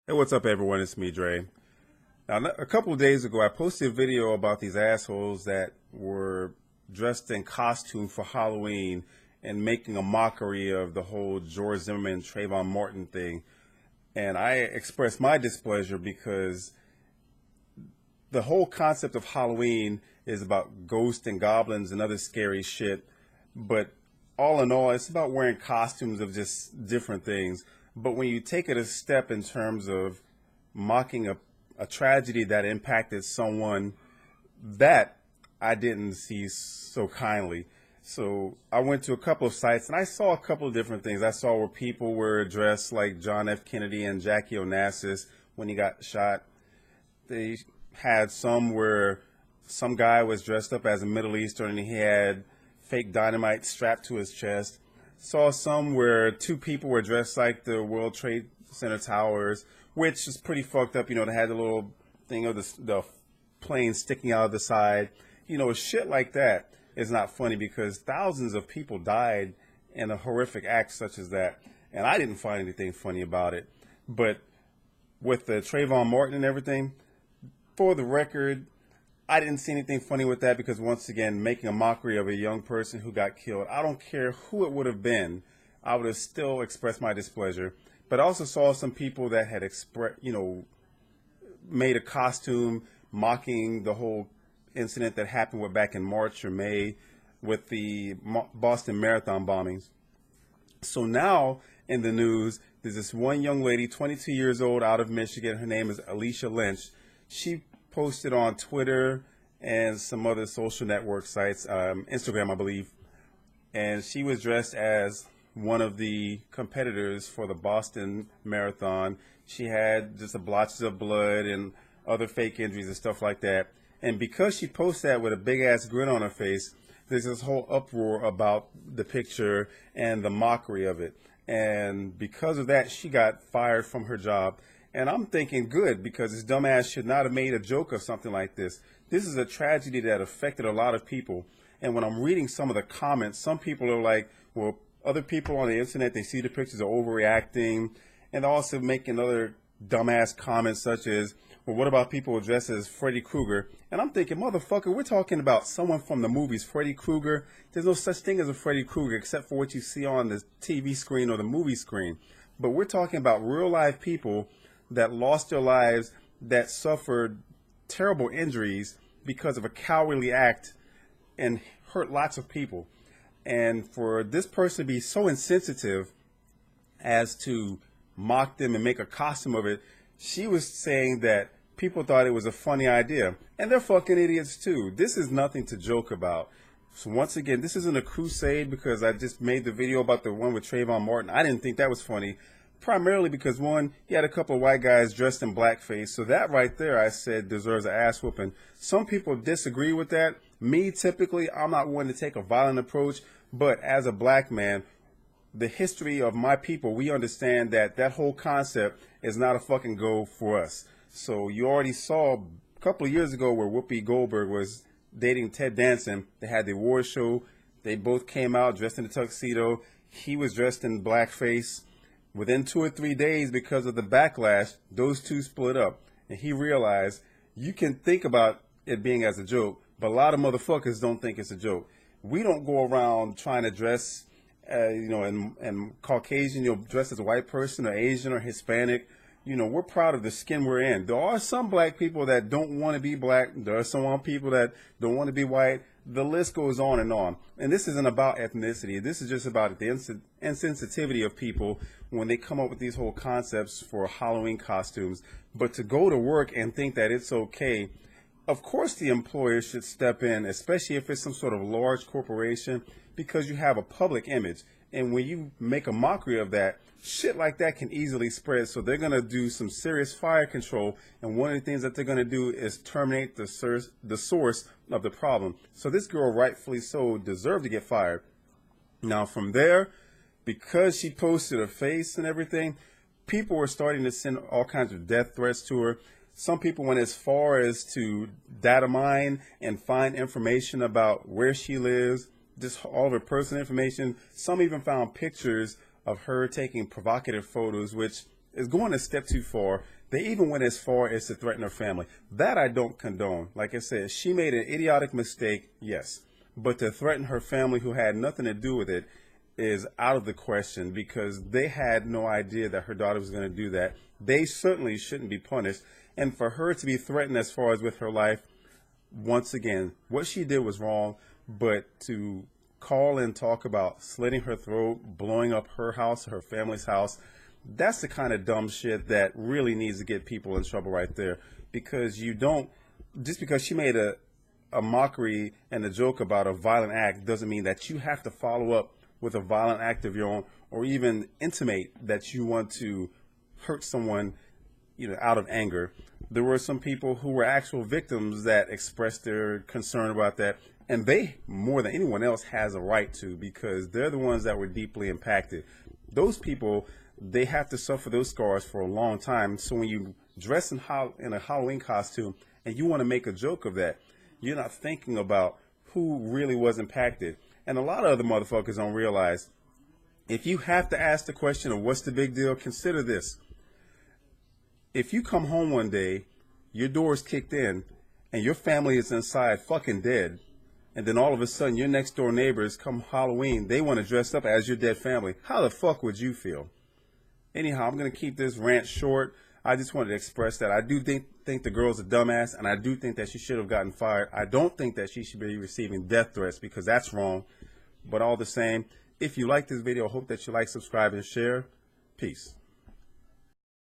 Hey, what's up, everyone? It's me, Dre. Now, a couple of days ago, I posted a video about these assholes that were dressed in costume for Halloween and making a mockery of the whole George Zimmerman, Trayvon Martin thing. And I expressed my displeasure because the whole concept of Halloween is about ghosts and goblins and other scary shit. But all in all, it's about wearing costumes of just different things. But when you take it a step in terms of mocking a tragedy that impacted someone, that I didn't see so kindly. So I went to a couple of sites and I saw a couple of different things. I saw where people were dressed like John F. Kennedy and Jackie Onassis when he got shot. They had some where some guy was dressed up as a Middle Eastern and he had fake dynamite strapped to his chest. Saw some where two people were dressed like the World Trade Center towers, which is pretty fucked up. You know, they had the little thing of the plane sticking out of the side. You know, shit like that is not funny because thousands of people died in a horrific act such as that. And I didn't find anything funny about it. But with the Trayvon Martin and everything, for the record, I didn't see anything funny with that because, once again, making a mockery of a young person who got killed, I don't care who it would have been, I would have still expressed my displeasure. But I also saw some people that had made a costume mocking the whole incident that happened back in March or May with the Boston Marathon bombings. So now in the news, there's this one young lady, 22 years old, out of Michigan. Her name is Alicia Lynch. She posted on Twitter and some other social network sites, Instagram, I believe, and she was dressed as one of the competitors for the Boston Marathon. She had just a blotches of blood and other fake injuries and stuff like that. And because she posted that with a big ass grin on her face, there's this whole uproar about the picture and the mockery of it. And because of that, she got fired from her job. And I'm thinking good because this dumbass should not have made a joke of something like this. This is a tragedy that affected a lot of people. And when I'm reading some of the comments, some people are like, well, other people on the internet, they see the pictures are overreacting. And also making other dumbass comments such as, well, what about people dressed as Freddy Krueger? And I'm thinking, motherfucker, we're talking about someone from the movies, Freddy Krueger. There's no such thing as a Freddy Krueger except for what you see on the TV screen or the movie screen. But we're talking about real life people that lost their lives, that suffered terrible injuries because of a cowardly act and hurt lots of people. And for this person to be so insensitive as to mock them and make a costume of it, she was saying that people thought it was a funny idea. And they're fucking idiots too. This is nothing to joke about. So once again, this isn't a crusade because I just made the video about the one with Trayvon Martin. I didn't think that was funny. Primarily because, one, he had a couple of white guys dressed in blackface. So that right there, I said, deserves an ass whooping. Some people disagree with that. Me, typically, I'm not one to take a violent approach. But as a black man, the history of my people, we understand that that whole concept is not a fucking go for us. So you already saw a couple of years ago where Whoopi Goldberg was dating Ted Danson. They had the award show. They both came out dressed in a tuxedo. He was dressed in blackface. Within 2 or 3 days, because of the backlash, those two split up. And he realized you can think about it being as a joke, but a lot of motherfuckers don't think it's a joke. We don't go around trying to dress, and Caucasian, dress as a white person or Asian or Hispanic. We're proud of the skin we're in. There are some black people that don't want to be black. There are some people that don't want to be white. The list goes on and on. And this isn't about ethnicity. This is just about the insensitivity of people when they come up with these whole concepts for Halloween costumes. But to go to work and think that it's okay, of course the employer should step in, especially if it's some sort of large corporation, because you have a public image. And when you make a mockery of that, shit like that can easily spread. So they're going to do some serious fire control. And one of the things that they're going to do is terminate the source of the problem. So this girl, rightfully so, deserved to get fired. Now from there, because she posted her face and everything, people were starting to send all kinds of death threats to her. Some people went as far as to data mine and find information about where she lives, just all of her personal information. Some even found pictures of her taking provocative photos, which is going a step too far. They even went as far as to threaten her family. That I don't condone. Like I said, she made an idiotic mistake, yes. But to threaten her family who had nothing to do with it is out of the question, because they had no idea that her daughter was going to do that. They certainly shouldn't be punished. And for her to be threatened as far as with her life, once again, what she did was wrong. But to call and talk about slitting her throat, blowing up her house, her family's house, that's the kind of dumb shit that really needs to get people in trouble right there. Because you don't, just because she made a mockery and a joke about a violent act doesn't mean that you have to follow up with a violent act of your own, or even intimate that you want to hurt someone, out of anger. There were some people who were actual victims that expressed their concern about that, and they, more than anyone else, has a right to, because they're the ones that were deeply impacted. Those people, they have to suffer those scars for a long time. So when you dress in a Halloween costume and you want to make a joke of that, you're not thinking about who really was impacted. And a lot of other motherfuckers don't realize, if you have to ask the question of what's the big deal, consider this. If you come home one day, your door's kicked in, and your family is inside fucking dead, and then all of a sudden your next door neighbors come Halloween, they want to dress up as your dead family, how the fuck would you feel? Anyhow, I'm going to keep this rant short. I just wanted to express that I do think the girl's a dumbass, and I do think that she should have gotten fired. I don't think that she should be receiving death threats, because that's wrong. But all the same, if you like this video, I hope that you like, subscribe, and share. Peace.